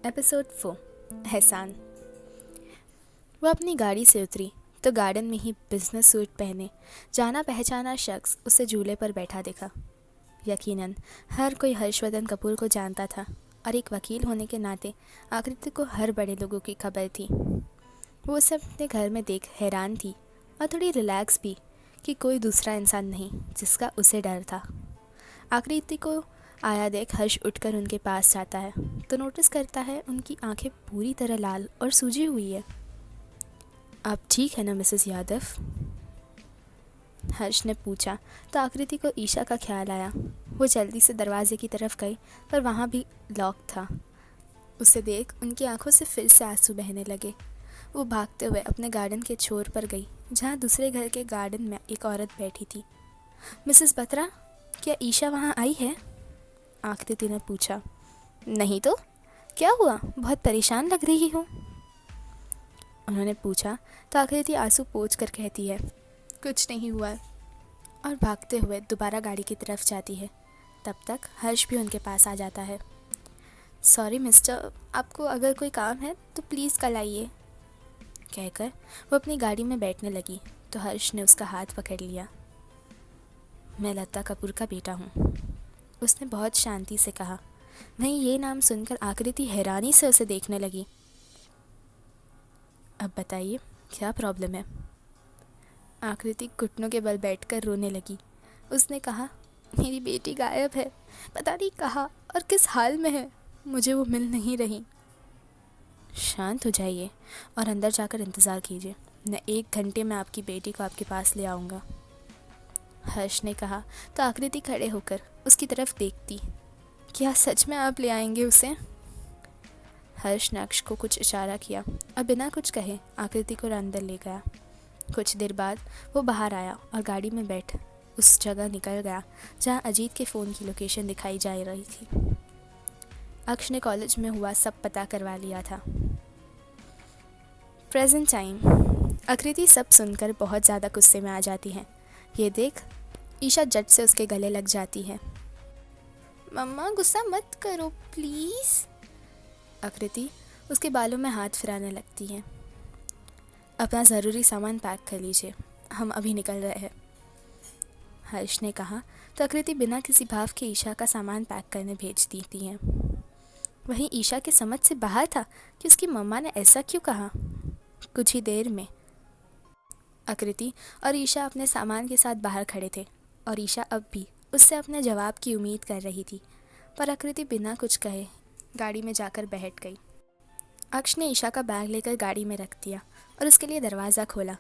Episode 4। एहसान। वो अपनी गाड़ी से उतरी तो गार्डन में ही बिजनेस सूट पहने जाना पहचाना शख्स उसे झूले पर बैठा दिखा। यकीनन हर कोई हर्षवर्धन कपूर को जानता था और एक वकील होने के नाते आकृति को हर बड़े लोगों की खबर थी। वो उसे अपने घर में देख हैरान थी और थोड़ी रिलैक्स भी कि कोई दूसरा इंसान नहीं जिसका उसे डर था। आकृति को आया देख हर्ष उठकर उनके पास जाता है तो नोटिस करता है उनकी आंखें पूरी तरह लाल और सूजी हुई है। आप ठीक है ना मिसेस यादव? हर्ष ने पूछा तो आकृति को ईशा का ख्याल आया। वो जल्दी से दरवाजे की तरफ गई पर वहाँ भी लॉक था। उसे देख उनकी आंखों से फिर से आंसू बहने लगे। वो भागते हुए अपने गार्डन के छोर पर गई जहाँ दूसरे घर के गार्डन में एक औरत बैठी थी। मिसेस बत्रा, क्या ईशा वहाँ आई है? आकृति ने पूछा। नहीं तो क्या हुआ, बहुत परेशान लग रही हो? उन्होंने पूछा तो आकृति आंसू पोंछ कर कहती है, कुछ नहीं हुआ, और भागते हुए दोबारा गाड़ी की तरफ जाती है। तब तक हर्ष भी उनके पास आ जाता है। सॉरी मिस्टर, आपको अगर कोई काम है तो प्लीज़ कल आइए, कहकर वो अपनी गाड़ी में बैठने लगी तो हर्ष ने उसका हाथ पकड़ लिया। मैं लता कपूर का बेटा हूँ, उसने बहुत शांति से कहा। वहीं ये नाम सुनकर आकृति हैरानी से उसे देखने लगी। अब बताइए क्या प्रॉब्लम है? आकृति घुटनों के बल बैठकर रोने लगी। उसने कहा, मेरी बेटी गायब है, पता नहीं कहाँ और किस हाल में है, मुझे वो मिल नहीं रही। शांत हो जाइए और अंदर जाकर इंतज़ार कीजिए, मैं 1 घंटे में आपकी बेटी को आपके पास ले आऊँगा, हर्ष ने कहा तो आकृति खड़े होकर उसकी तरफ देखती। क्या सच में आप ले आएंगे उसे? हर्ष ने अक्ष को कुछ इशारा किया और बिना कुछ कहे आकृति को अंदर ले गया। कुछ देर बाद वो बाहर आया और गाड़ी में बैठ उस जगह निकल गया जहाँ अजीत के फ़ोन की लोकेशन दिखाई जा रही थी। अक्ष ने कॉलेज में हुआ सब पता करवा लिया था। Present time. आकृति सब सुनकर बहुत ज़्यादा गुस्से में आ जाती है। ये देख ईशा झट से उसके गले लग जाती है। मम्मा गुस्सा मत करो प्लीज़। आकृति उसके बालों में हाथ फिराने लगती है। अपना ज़रूरी सामान पैक कर लीजिए, हम अभी निकल रहे हैं, हर्ष ने कहा तो आकृति बिना किसी भाव के ईशा का सामान पैक करने भेज देती है। वहीं ईशा के समझ से बाहर था कि उसकी मम्मा ने ऐसा क्यों कहा। कुछ ही देर में आकृति और ईशा अपने सामान के साथ बाहर खड़े थे और ईशा अब भी उससे अपने जवाब की उम्मीद कर रही थी, पर आकृति बिना कुछ कहे गाड़ी में जाकर बैठ गई। अक्ष ने ईशा का बैग लेकर गाड़ी में रख दिया और उसके लिए दरवाज़ा खोला।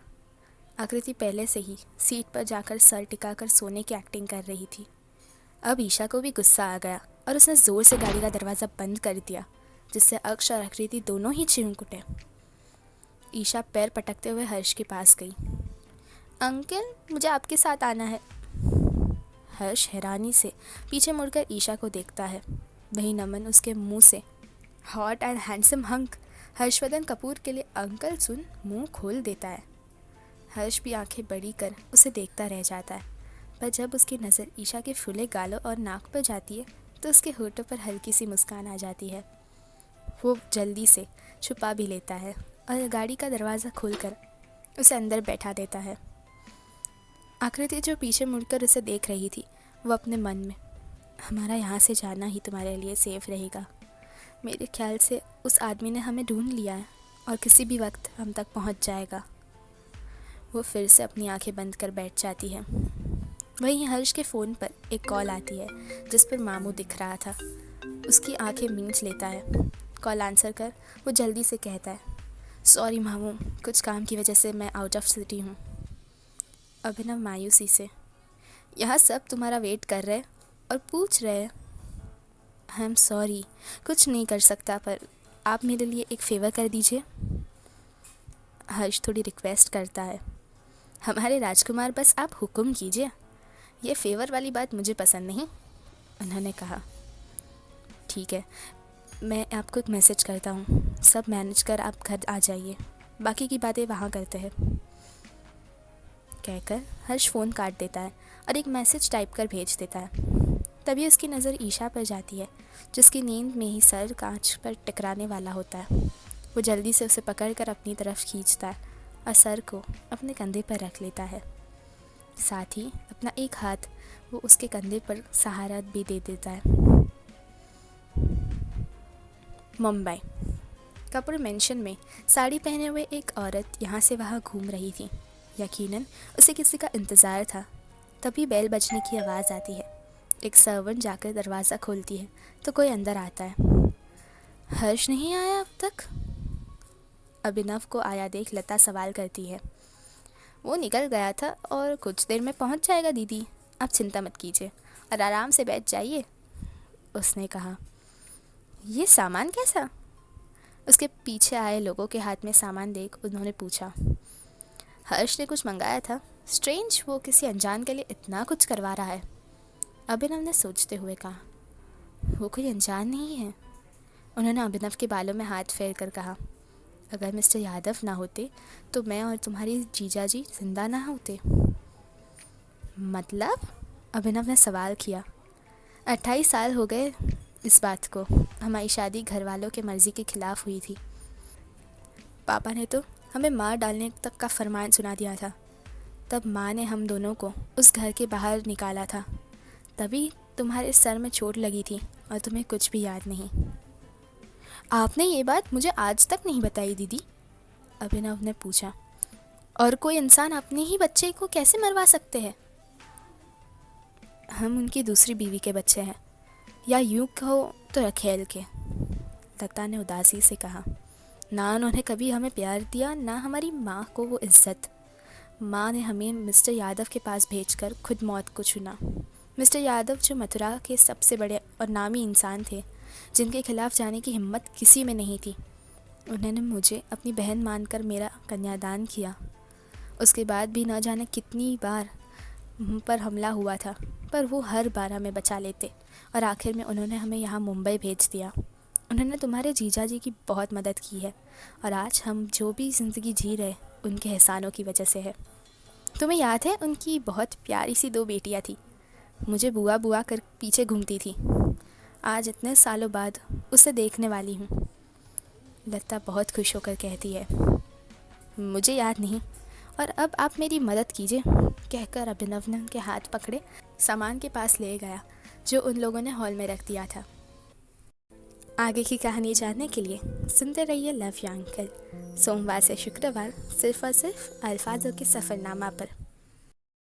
आकृति पहले से ही सीट पर जाकर सर टिकाकर सोने की एक्टिंग कर रही थी। अब ईशा को भी गुस्सा आ गया और उसने ज़ोर से गाड़ी का दरवाज़ा बंद कर दिया, जिससे अक्ष और आकृति दोनों ही चिंक उठे। ईशा पैर पटकते हुए हर्ष के पास गई। अंकल, मुझे आपके साथ आना है। हर्ष हैरानी से पीछे मुड़कर ईशा को देखता है। वही नमन उसके मुंह से hot and handsome hunk Harshvardhan Kapoor के लिए अंकल सुन मुंह खोल देता है। हर्ष भी आंखें बड़ी कर उसे देखता रह जाता है, पर जब उसकी नज़र ईशा के फूले गालों और नाक पर जाती है तो उसके होठों पर हल्की सी मुस्कान आ जाती है। वो जल्दी से छुपा भी लेता है और गाड़ी का दरवाज़ा खोलकर उसे अंदर बैठा देता है। आकृति जो पीछे मुड़कर उसे देख रही थी, वो अपने मन में, हमारा यहाँ से जाना ही तुम्हारे लिए सेफ रहेगा, मेरे ख्याल से उस आदमी ने हमें ढूंढ लिया है और किसी भी वक्त हम तक पहुँच जाएगा। वो फिर से अपनी आंखें बंद कर बैठ जाती है। वहीं हर्ष के फ़ोन पर एक कॉल आती है जिस पर मामू दिख रहा था। उसकी आंखें मींच लेता है। कॉल आंसर कर वो जल्दी से कहता है, सॉरी मामू, कुछ काम की वजह से मैं आउट ऑफ सिटी हूँ। अभिनव मायूसी से, यहाँ सब तुम्हारा वेट कर रहे और पूछ रहे। आई एम सॉरी, कुछ नहीं कर सकता, पर आप मेरे लिए एक फ़ेवर कर दीजिए। हर्ष थोड़ी रिक्वेस्ट करता है। हमारे राजकुमार, बस आप हुक्म कीजिए, ये फ़ेवर वाली बात मुझे पसंद नहीं, उन्होंने कहा। ठीक है, मैं आपको एक मैसेज करता हूँ, सब मैनेज कर आप घर आ जाइए, बाकी की बातें वहाँ करते हैं, कहकर हर्ष फ़ोन काट देता है और एक मैसेज टाइप कर भेज देता है। तभी उसकी नज़र ईशा पर जाती है, जिसकी नींद में ही सर कांच पर टकराने वाला होता है। वो जल्दी से उसे पकड़कर अपनी तरफ खींचता है और सर को अपने कंधे पर रख लेता है। साथ ही अपना एक हाथ वो उसके कंधे पर सहारा भी दे देता है। मुंबई कपूर मेंशन में साड़ी पहने हुए एक औरत यहाँ से वहाँ घूम रही थी। यकीनन उसे किसी का इंतज़ार था। तभी बेल बजने की आवाज़ आती है। एक सर्वेंट जाकर दरवाज़ा खोलती है तो कोई अंदर आता है। हर्ष नहीं आया अब तक? अभिनव को आया देख लता सवाल करती है। वो निकल गया था और कुछ देर में पहुंच जाएगा दीदी, आप चिंता मत कीजिए और आराम से बैठ जाइए, उसने कहा। ये सामान कैसा? उसके पीछे आए लोगों के हाथ में सामान देख उन्होंने पूछा। हर्ष ने कुछ मंगाया था। स्ट्रेंज, वो किसी अनजान के लिए इतना कुछ करवा रहा है, अभिनव ने सोचते हुए कहा। वो कोई अनजान नहीं है, उन्होंने अभिनव के बालों में हाथ फेर कर कहा। अगर मिस्टर यादव ना होते तो मैं और तुम्हारी जीजा जी जिंदा ना होते। मतलब? अभिनव ने सवाल किया। 28 साल हो गए इस बात को। हमारी शादी घर वालों के मर्ज़ी के खिलाफ हुई थी। पापा ने तो हमें मार डालने तक का फरमान सुना दिया था। तब माँ ने हम दोनों को उस घर के बाहर निकाला था। तभी तुम्हारे सर में चोट लगी थी और तुम्हें कुछ भी याद नहीं। आपने ये बात मुझे आज तक नहीं बताई दीदी, अभिनव ने पूछा। और कोई इंसान अपने ही बच्चे को कैसे मरवा सकते हैं? हम उनकी दूसरी बीवी के बच्चे हैं, या यूँ कहो तो रखेल के, लता ने उदासी से कहा। ना उन्होंने कभी हमें प्यार दिया, ना हमारी माँ को वो इज्जत। माँ ने हमें मिस्टर यादव के पास भेजकर खुद मौत को चुना। मिस्टर यादव जो मथुरा के सबसे बड़े और नामी इंसान थे, जिनके खिलाफ जाने की हिम्मत किसी में नहीं थी। उन्होंने मुझे अपनी बहन मानकर मेरा कन्यादान किया। उसके बाद भी न जाने कितनी बार हम पर हमला हुआ था, पर वो हर बार हमें बचा लेते और आखिर में उन्होंने हमें यहाँ मुंबई भेज दिया। उन्होंने तुम्हारे जीजा जी की बहुत मदद की है और आज हम जो भी ज़िंदगी जी रहे उनके एहसानों की वजह से है। तुम्हें याद है उनकी बहुत प्यारी सी 2 बेटियाँ थी, मुझे बुआ बुआ कर पीछे घूमती थी। आज इतने सालों बाद उसे देखने वाली हूँ, लता बहुत खुश होकर कहती है। मुझे याद नहीं, और अब आप मेरी मदद कीजिए, कहकर अभिनव ने उनके हाथ पकड़े सामान के पास ले गया जो उन लोगों ने हॉल में रख दिया था। आगे की कहानी जानने के लिए सुनते रहिए लव यू अंकल, सोमवार से शुक्रवार सिर्फ और सिर्फ अल्फाजों के सफ़रनामा पर।